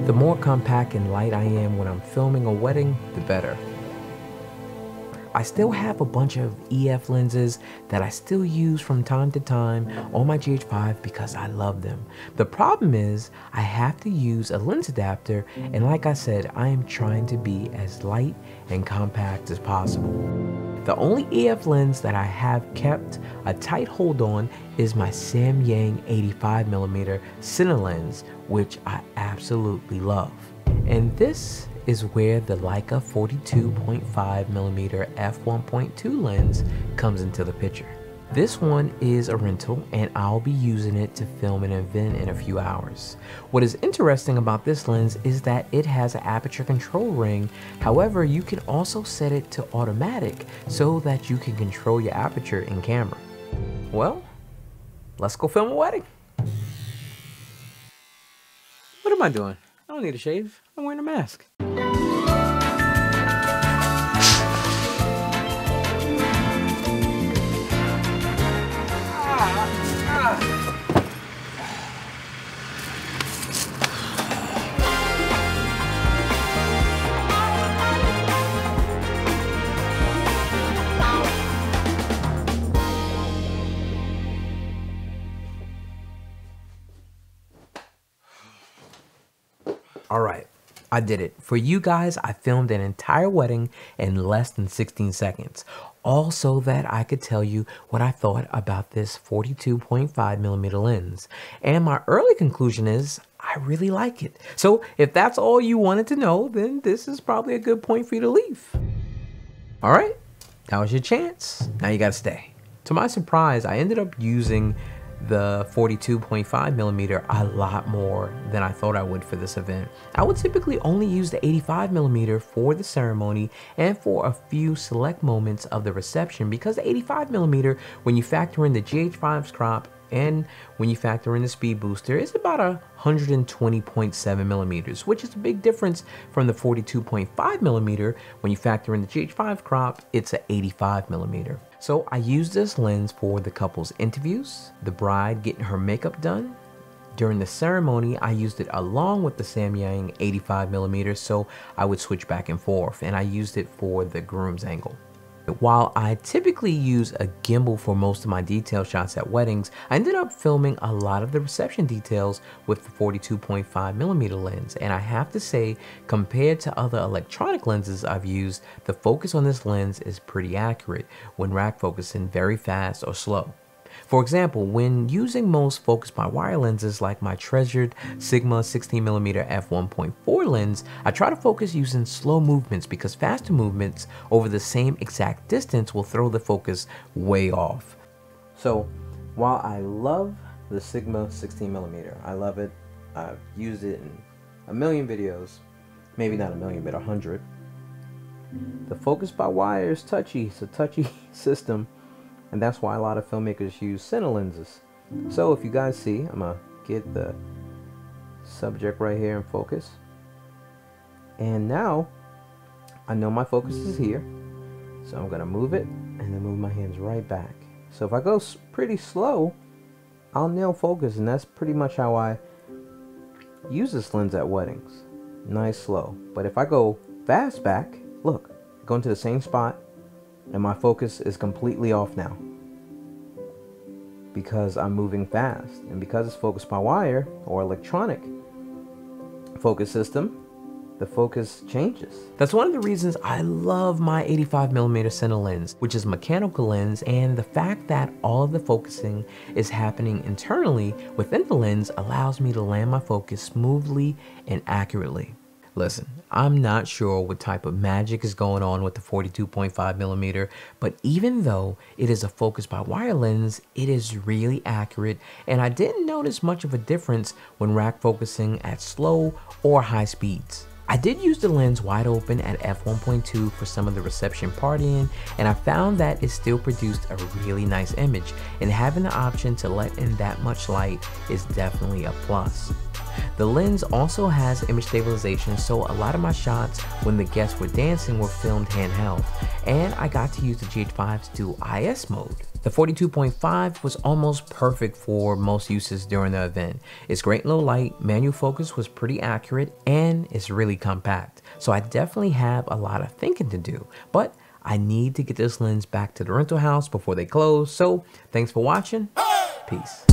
The more compact and light I am when I'm filming a wedding, the better. I still have a bunch of EF lenses that I still use from time to time on my GH5 because I love them. The problem is I have to use a lens adapter, and like I said, I am trying to be as light and compact as possible. The only EF lens that I have kept a tight hold on is my Samyang 85mm cine lens, which I absolutely love. And this is where the Leica 42.5mm f1.2 lens comes into the picture. This one is a rental and I'll be using it to film an event in a few hours. What is interesting about this lens is that it has an aperture control ring. However, you can also set it to automatic so that you can control your aperture in camera. Well, let's go film a wedding. What am I doing? I don't need a shave. I'm wearing a mask. All right, I did it. For you guys, I filmed an entire wedding in less than 16 seconds. All so that I could tell you what I thought about this 42.5mm lens. And my early conclusion is I really like it. So if that's all you wanted to know, then this is probably a good point for you to leave. All right, that was your chance. Now you gotta stay. To my surprise, I ended up using the 42.5mm a lot more than I thought I would for this event. I would typically only use the 85mm for the ceremony and for a few select moments of the reception, because the 85mm, when you factor in the GH5's crop and when you factor in the speed booster, is about 120.7mm, which is a big difference from the 42.5mm. When you factor in the GH5 crop, it's an 85mm. So I used this lens for the couple's interviews, the bride getting her makeup done. During the ceremony, I used it along with the Samyang 85mm, so I would switch back and forth, and I used it for the groom's angle. While I typically use a gimbal for most of my detail shots at weddings, I ended up filming a lot of the reception details with the 42.5mm lens, and I have to say, compared to other electronic lenses I've used, the focus on this lens is pretty accurate when rack focusing very fast or slow. For example, when using most focus by wire lenses like my treasured Sigma 16mm f1.4 lens, I try to focus using slow movements because faster movements over the same exact distance will throw the focus way off. So while I love the Sigma 16mm, I love it, I've used it in a million videos, maybe not a million, but 100. The focus by wire is touchy, it's a touchy system. And that's why a lot of filmmakers use cine lenses. So if you guys see, I'm gonna get the subject right here in focus. And now I know my focus is here. So I'm gonna move it and then move my hands right back. So if I go pretty slow, I'll nail focus, and that's pretty much how I use this lens at weddings. Nice slow. But if I go fast back, look, go into the same spot, and my focus is completely off now because I'm moving fast, and because it's focused by wire or electronic focus system, the focus changes. That's one of the reasons I love my 85mm cine lens, which is a mechanical lens, and the fact that all of the focusing is happening internally within the lens allows me to land my focus smoothly and accurately. Listen, I'm not sure what type of magic is going on with the 42.5mm, but even though it is a focus by wire lens, it is really accurate, and I didn't notice much of a difference when rack focusing at slow or high speeds. I did use the lens wide open at f1.2 for some of the reception partying, and I found that it still produced a really nice image, and having the option to let in that much light is definitely a plus. The lens also has image stabilization, so a lot of my shots when the guests were dancing were filmed handheld, and I got to use the GH5's dual IS mode. The 42.5 was almost perfect for most uses during the event. It's great in low light, manual focus was pretty accurate, and it's really compact. So I definitely have a lot of thinking to do, but I need to get this lens back to the rental house before they close. So thanks for watching. Peace.